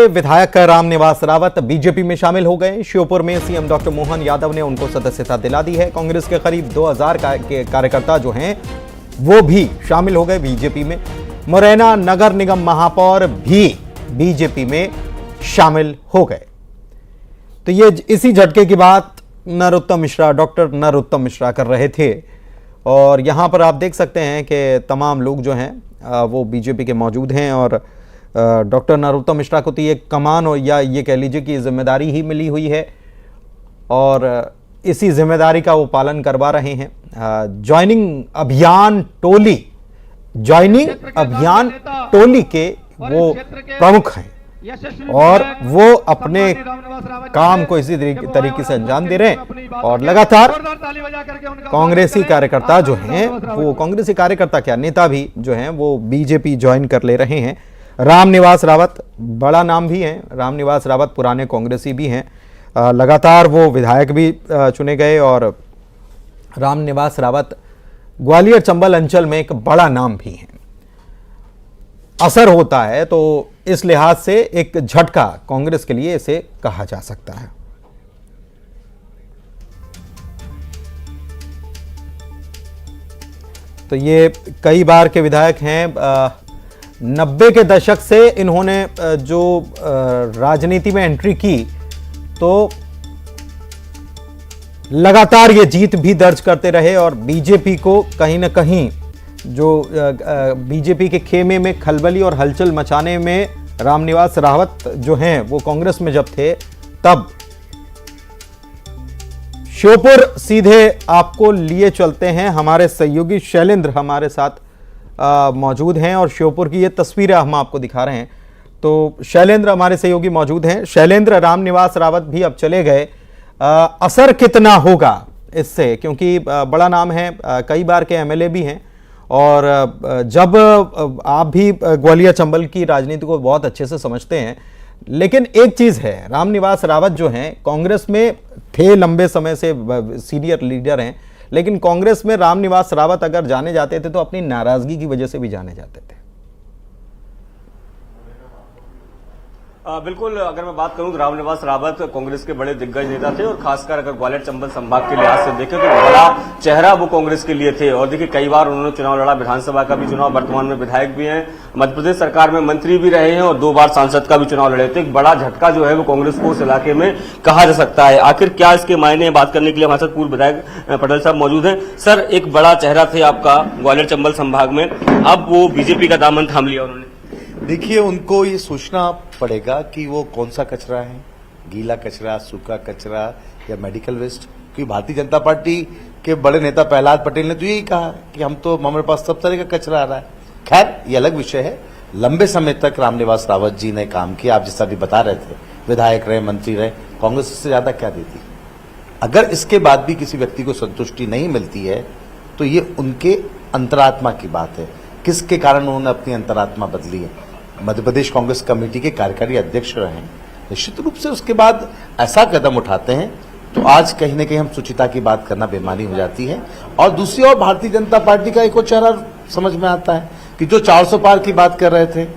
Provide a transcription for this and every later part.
विधायक रामनिवास रावत बीजेपी में शामिल हो गए। श्योपुर में सीएम डॉक्टर मोहन यादव ने उनको सदस्यता दिला दी है। कांग्रेस के करीब 2000 के कार्यकर्ता जो हैं वो भी शामिल हो गए बीजेपी में। मुरैना नगर निगम महापौर भी बीजेपी में शामिल हो गए। तो ये इसी झटके की बात डॉक्टर नरोत्तम मिश्रा कर रहे थे। और यहां पर आप देख सकते हैं कि तमाम लोग जो हैं वो बीजेपी के मौजूद हैं और डॉक्टर नरोत्तम मिश्रा को तो ये कमान और या ये कह लीजिए कि जिम्मेदारी ही मिली हुई है और इसी जिम्मेदारी का वो पालन करवा रहे हैं। ज्वाइनिंग अभियान टोली के वो प्रमुख हैं और वो अपने काम को इसी तरीके से अंजाम दे रहे हैं। और लगातार कांग्रेसी कार्यकर्ता जो हैं वो कांग्रेसी कार्यकर्ता क्या नेता भी जो हैं वो बीजेपी ज्वाइन कर ले रहे हैं। रामनिवास रावत बड़ा नाम भी हैं। रामनिवास रावत पुराने कांग्रेसी भी हैं। लगातार वो विधायक भी चुने गए और रामनिवास रावत ग्वालियर चंबल अंचल में एक बड़ा नाम भी हैं। असर होता है तो इस लिहाज से एक झटका कांग्रेस के लिए इसे कहा जा सकता है। तो ये कई बार के विधायक हैं। 90 के दशक से इन्होंने जो राजनीति में एंट्री की तो लगातार ये जीत भी दर्ज करते रहे और बीजेपी को कहीं ना कहीं जो बीजेपी के खेमे में खलबली और हलचल मचाने में रामनिवास रावत जो हैं वो कांग्रेस में जब थे तब। श्योपुर सीधे आपको लिए चलते हैं। हमारे सहयोगी शैलेंद्र हमारे साथ मौजूद हैं और श्योपुर की ये तस्वीरें हम आपको दिखा रहे हैं। तो शैलेंद्र हमारे सहयोगी मौजूद हैं। शैलेंद्र, रामनिवास रावत भी अब चले गए, असर कितना होगा इससे, क्योंकि बड़ा नाम है, कई बार के एमएलए भी हैं और जब आप भी ग्वालियर चंबल की राजनीति को बहुत अच्छे से समझते हैं, लेकिन एक चीज है, रामनिवास रावत जो हैं कांग्रेस में थे, लंबे समय से सीनियर लीडर हैं, लेकिन कांग्रेस में रामनिवास रावत अगर जाने जाते थे तो अपनी नाराजगी की वजह से भी जाने जाते थे। बिल्कुल, अगर मैं बात करूं तो रामनिवास रावत कांग्रेस के बड़े दिग्गज नेता थे और खासकर अगर ग्वालियर चंबल संभाग के लिहाज से देखें तो बड़ा चेहरा वो कांग्रेस के लिए थे। और देखिए कई बार उन्होंने चुनाव लड़ा, विधानसभा का भी चुनाव, वर्तमान में विधायक भी हैं, मध्य प्रदेश सरकार में मंत्री भी रहे हैं और 2 बार सांसद का भी चुनाव लड़े। तो एक बड़ा झटका जो है वो कांग्रेस को उस इलाके में कहा जा सकता है। आखिर क्या इसके मायने, बात करने के लिए हमारे साथ पूर्व विधायक पटेल साहब मौजूद हैं। सर, एक बड़ा चेहरा थे आपका ग्वालियर चंबल संभाग में, अब वो बीजेपी का दामन थाम लिया उन्होंने। देखिए, उनको ये सोचना पड़ेगा कि वो कौन सा कचरा है, गीला कचरा, सूखा कचरा या मेडिकल वेस्ट। क्योंकि भारतीय जनता पार्टी के बड़े नेता प्रहलाद पटेल ने तो यही कहा कि हम तो हमारे पास सब तरह का कचरा आ रहा है। खैर, ये अलग विषय है। लंबे समय तक रामनिवास रावत जी ने काम किया, आप जैसा भी बता रहे थे, विधायक रहे, मंत्री रहे, कांग्रेस इससे ज्यादा क्या देती। अगर इसके बाद भी किसी व्यक्ति को संतुष्टि नहीं मिलती है तो ये उनके अंतरात्मा की बात है, किसके कारण उन्होंने अपनी अंतरात्मा बदली है। मध्य प्रदेश कांग्रेस कमेटी के कार्यकारी अध्यक्ष रहे हैं, निश्चित रूप से उसके बाद ऐसा कदम उठाते हैं तो आज कहीं न कहीं हम सुचिता की बात करना बेमानी हो जाती है। और दूसरी ओर भारतीय जनता पार्टी का एक और चेहरा समझ में आता है कि जो 400 पार की बात कर रहे थे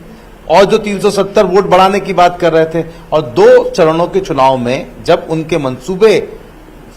और जो 370 वोट बढ़ाने की बात कर रहे थे और 2 चरणों के चुनाव में जब उनके मंसूबे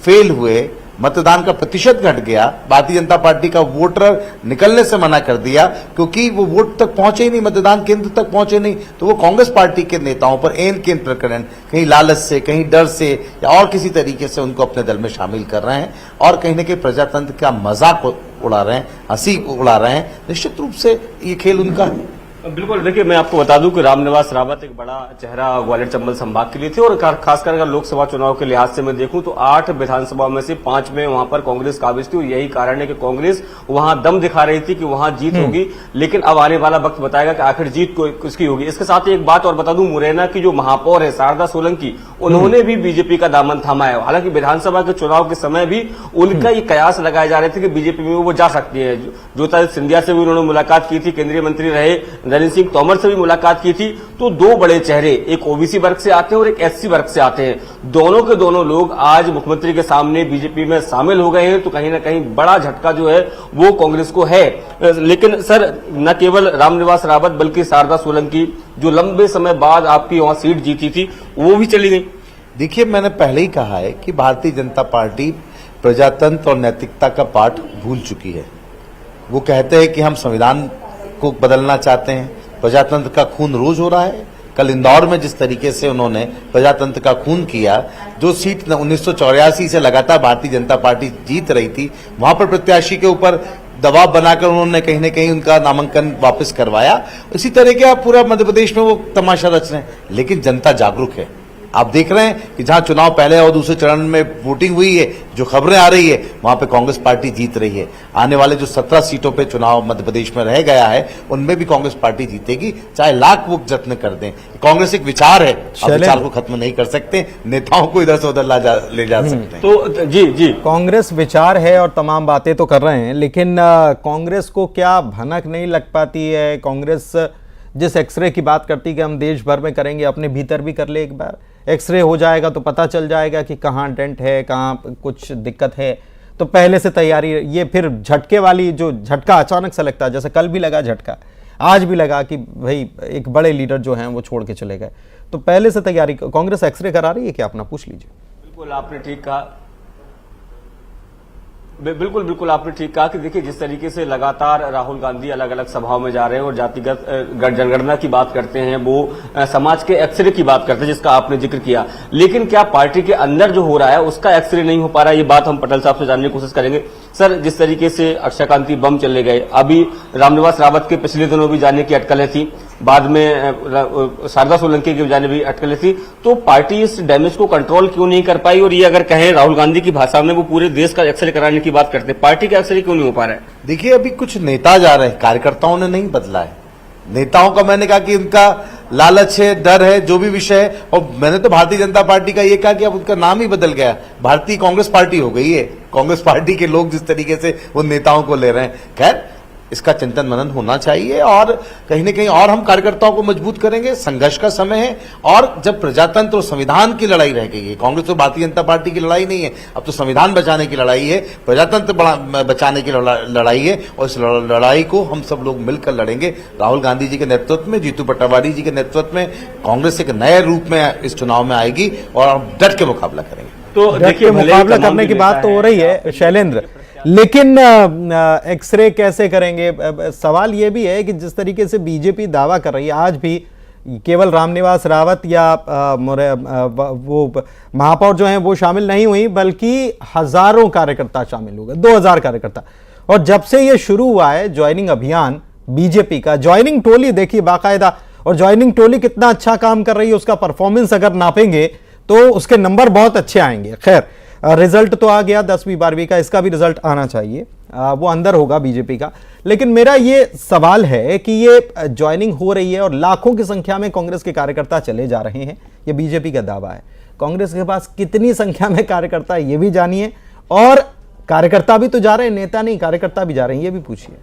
फेल हुए, मतदान का प्रतिशत घट गया, भारतीय जनता पार्टी का वोटर निकलने से मना कर दिया क्योंकि वो वोट तक पहुंचे ही नहीं, मतदान केंद्र तक पहुंचे नहीं, तो वो कांग्रेस पार्टी के नेताओं पर एन केन प्रकरण, कहीं लालच से, कहीं डर से या और किसी तरीके से उनको अपने दल में शामिल कर रहे हैं और कहीं न कहीं प्रजातंत्र का मजाक उड़ा रहे हैं, हंसी उड़ा रहे हैं। निश्चित रूप से ये खेल उनका है। बिल्कुल, देखिए मैं आपको बता दूं कि रामनिवास रावत एक बड़ा चेहरा ग्वालियर चंबल संभाग के लिए थे और खासकर अगर लोकसभा चुनाव के लिहाज से मैं देखूं तो 8 विधानसभा में से 5 में वहां पर कांग्रेस काबिज थी और यही कारण है कि कांग्रेस वहां दम दिखा रही थी कि वहां जीत होगी, लेकिन अब आने वाला वक्त बताएगा कि आखिर जीत किसकी होगी। इसके साथ ही एक बात और बता दूं, मुरैना की जो महापौर है शारदा सोलंकी, उन्होंने भी बीजेपी का दामन थामा है। हालांकि विधानसभा के चुनाव के समय भी उनका ये कयास लगाए जा रहे थे कि बीजेपी में वो जा सकती है। ज्योतिरादित्य सिंधिया से भी उन्होंने मुलाकात की थी, केंद्रीय मंत्री रहे नरेंद्र सिंह तोमर से भी मुलाकात की थी। तो 2 बड़े चेहरे, एक ओबीसी वर्ग से आते हैं और एक एससी वर्ग से आते हैं, दोनों के दोनों लोग आज मुख्यमंत्री के सामने बीजेपी में शामिल हो गए हैं। तो कहीं ना कहीं बड़ा झटका जो है वो कांग्रेस को है। लेकिन सर, न केवल रामनिवास रावत बल्कि शारदा सोलंकी जो लंबे समय बाद आपकी वहां सीट जीती थी वो भी चली गई। देखिए, मैंने पहले ही कहा है कि भारतीय जनता पार्टी प्रजातंत्र और नैतिकता का पाठ भूल चुकी है। वो कहते हैं कि हम संविधान को बदलना चाहते हैं, प्रजातंत्र का खून रोज हो रहा है। कल इंदौर में जिस तरीके से उन्होंने प्रजातंत्र का खून किया, जो सीट 1984 से लगातार भारतीय जनता पार्टी जीत रही थी, वहां पर प्रत्याशी के ऊपर दबाव बनाकर उन्होंने कहीं न कहीं उनका नामांकन वापस करवाया। इसी तरह के आप पूरा मध्य प्रदेश में वो तमाशा रच रहे हैं, लेकिन जनता जागरूक है। आप देख रहे हैं कि जहां चुनाव पहले और दूसरे चरण में वोटिंग हुई है, जो खबरें आ रही है, वहां पे कांग्रेस पार्टी जीत रही है। आने वाले जो 17 सीटों पे चुनाव मध्य प्रदेश में रह गया है, उनमें भी कांग्रेस पार्टी जीतेगी, चाहे लाख वो जत्न कर दें। कांग्रेस एक विचार है, आप विचार को खत्म नहीं कर सकते, नेताओं को इधर से उधर ले जा सकते हैं। तो जी कांग्रेस विचार है और तमाम बातें तो कर रहे हैं, लेकिन कांग्रेस को क्या भनक नहीं लग पाती है? कांग्रेस जिस एक्सरे की बात करती है कि हम देश भर में करेंगे, अपने भीतर भी कर ले एक बार, एक्सरे हो जाएगा तो पता चल जाएगा कि कहाँ डेंट है, कहाँ कुछ दिक्कत है। तो पहले से तैयारी, ये फिर झटके वाली जो झटका अचानक से लगता है, जैसे कल भी लगा झटका, आज भी लगा कि भाई एक बड़े लीडर जो हैं वो छोड़ के चले गए, तो पहले से तैयारी। कांग्रेस एक्सरे करा रही है क्या? अपना पूछ लीजिए। बिल्कुल आपने ठीक कहा, बिल्कुल आपने ठीक कहा कि देखिए जिस तरीके से लगातार राहुल गांधी अलग अलग सभाओं में जा रहे हैं और जातिगत जनगणना की बात करते हैं, वो समाज के एक्सरे की बात करते हैं जिसका आपने जिक्र किया, लेकिन क्या पार्टी के अंदर जो हो रहा है उसका एक्सरे नहीं हो पा रहा है? ये बात हम पटेल साहब से जानने की कोशिश करेंगे। सर, जिस तरीके से अक्षय कांति बम चले गए, अभी रामनिवास रावत के पिछले दिनों भी जाने की अटकलें थी, बाद में शारदा सोलंकी की जाने भी अटकलें थी, तो पार्टी इस डैमेज को कंट्रोल क्यों नहीं कर पाई? और ये अगर कहें राहुल गांधी की भाषा में, वो पूरे देश का एक्सरे कराने की बात करते हैं, पार्टी का एक्सरे क्यों नहीं हो पा रहा है? देखिए, अभी कुछ नेता जा रहे हैं, कार्यकर्ताओं ने नहीं बदला है। नेताओं का मैंने कहा कि उनका लालच है, डर है, जो भी विषय है, और मैंने तो भारतीय जनता पार्टी का ये कहा कि अब उनका नाम ही बदल गया, भारतीय कांग्रेस पार्टी हो गई है। कांग्रेस पार्टी के लोग जिस तरीके से वो नेताओं को ले रहे हैं, खैर इसका चिंतन मनन होना चाहिए और कहीं न कहीं और हम कार्यकर्ताओं को मजबूत करेंगे। संघर्ष का समय है, और जब प्रजातंत्र और संविधान की लड़ाई रह गई है, कांग्रेस और भारतीय जनता पार्टी की लड़ाई नहीं है, अब तो संविधान बचाने की लड़ाई है, प्रजातंत्र बचाने की लड़ाई है, और इस लड़ाई को हम सब लोग मिलकर लड़ेंगे। राहुल गांधी जी के नेतृत्व में, जीतू पटवारी जी के नेतृत्व में कांग्रेस एक नए रूप में इस चुनाव में आएगी और हम डट के मुकाबला करेंगे। तो देखिए, मुकाबला करने की बात तो हो रही है शैलेंद्र, लेकिन एक्सरे कैसे करेंगे? सवाल यह भी है कि जिस तरीके से बीजेपी दावा कर रही है, आज भी केवल रामनिवास रावत या वो महापौर जो हैं वो शामिल नहीं हुई, बल्कि हजारों कार्यकर्ता शामिल हो गए, 2000 कार्यकर्ता। और जब से ये शुरू हुआ है ज्वाइनिंग अभियान बीजेपी का, ज्वाइनिंग टोली देखिए बाकायदा, और ज्वाइनिंग टोली कितना अच्छा काम कर रही है, उसका परफॉर्मेंस अगर नापेंगे तो उसके नंबर बहुत अच्छे आएंगे। खैर, रिजल्ट तो आ गया 10वीं 12वीं का, इसका भी रिजल्ट आना चाहिए, वो अंदर होगा बीजेपी का। लेकिन मेरा ये सवाल है कि ये ज्वाइनिंग हो रही है और लाखों की संख्या में कांग्रेस के कार्यकर्ता चले जा रहे हैं, ये बीजेपी का दावा है। कांग्रेस के पास कितनी संख्या में कार्यकर्ता है ये भी जानिए, और कार्यकर्ता भी तो जा रहे हैं, नेता नहीं, कार्यकर्ता भी जा रहे हैं, ये भी पूछिए।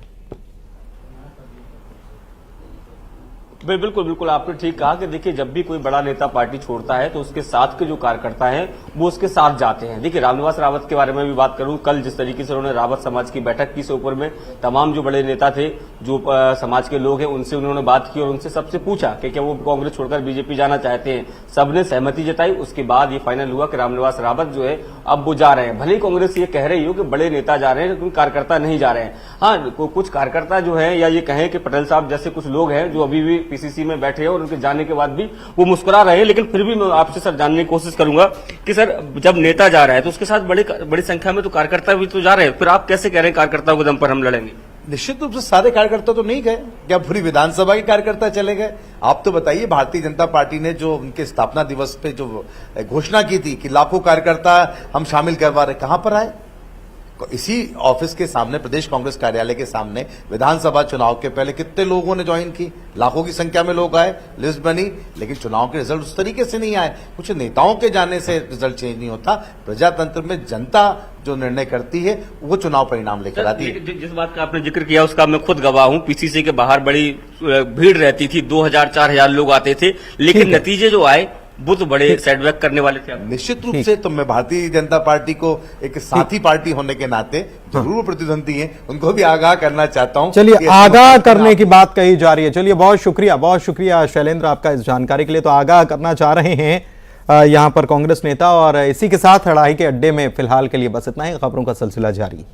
बिल्कुल आपने ठीक कहा कि देखिए जब भी कोई बड़ा नेता पार्टी छोड़ता है तो उसके साथ के जो कार्यकर्ता हैं वो उसके साथ जाते हैं। देखिए रामनिवास रावत के बारे में भी बात करूं, कल जिस तरीके से उन्होंने रावत समाज की बैठक की, ऊपर में तमाम जो बड़े नेता थे, जो समाज के लोग हैं, उनसे उन्होंने बात की और उनसे सबसे पूछा कि क्या वो कांग्रेस छोड़कर बीजेपी जाना चाहते हैं। सबने सहमति जताई। उसके बाद ये फाइनल हुआ कि रामनिवास रावत जो है अब वो जा रहे हैं। भले ही कांग्रेस ये कह रही हो कि बड़े नेता जा रहे हैं, लेकिन कार्यकर्ता नहीं जा रहे हैं। हाँ, कुछ कार्यकर्ता जो है, या ये कहें कि पटेल साहब जैसे कुछ लोग हैं जो अभी भी पीसीसी में बैठे हैं और उनके जाने के बाद भी वो मुस्कुरा रहे हैं। लेकिन फिर भी मैं आपसे सर जानने की कोशिश करूंगा कि सर जब नेता जा रहा है तो उसके साथ बड़ी संख्या में तो कार्यकर्ता भी तो जा रहे हैं, फिर आप कैसे कह रहे हैं कार्यकर्ताओं के दम पर हम लड़ेंगे? निश्चित रूप से सारे कार्यकर्ता तो नहीं गए, क्या पूरी विधानसभा के कार्यकर्ता चले गए? आप तो बताइए, भारतीय जनता पार्टी ने जो उनके स्थापना दिवस पे जो घोषणा की थी कि लाखों कार्यकर्ता हम शामिल करवा रहे, कहां पर आए? इसी ऑफिस के सामने, प्रदेश कांग्रेस कार्यालय के सामने विधानसभा चुनाव के पहले कितने लोगों ने ज्वाइन की, लाखों की संख्या में लोग आए, लिस्ट बनी, लेकिन चुनाव के रिजल्ट उस तरीके से नहीं आए। कुछ नेताओं के जाने से रिजल्ट चेंज नहीं होता। प्रजातंत्र में जनता जो निर्णय करती है वो चुनाव परिणाम लेकर आती है। जिस बात का आपने जिक्र किया उसका मैं खुद गवाह हूं। पीसीसी के बाहर बड़ी भीड़ रहती थी, 2000-4000 लोग आते थे, लेकिन नतीजे जो आए बुत बड़े सेटबैक करने वाले थे आप। निश्चित रूप से तो मैं भारतीय जनता पार्टी को एक साथी पार्टी होने के नाते जरूर वो प्रतिद्वंदी हैं, उनको भी आगाह करना चाहता हूं। चलिए, आगाह करने की बात कही जा रही है। चलिए, बहुत शुक्रिया शैलेंद्र आपका इस जानकारी के लिए। तो आगाह करना चाह रहे हैं यहां पर कांग्रेस नेता, और इसी के साथ लड़ाई के अड्डे में फिलहाल के लिए बस इतना ही। खबरों का सिलसिला जारी।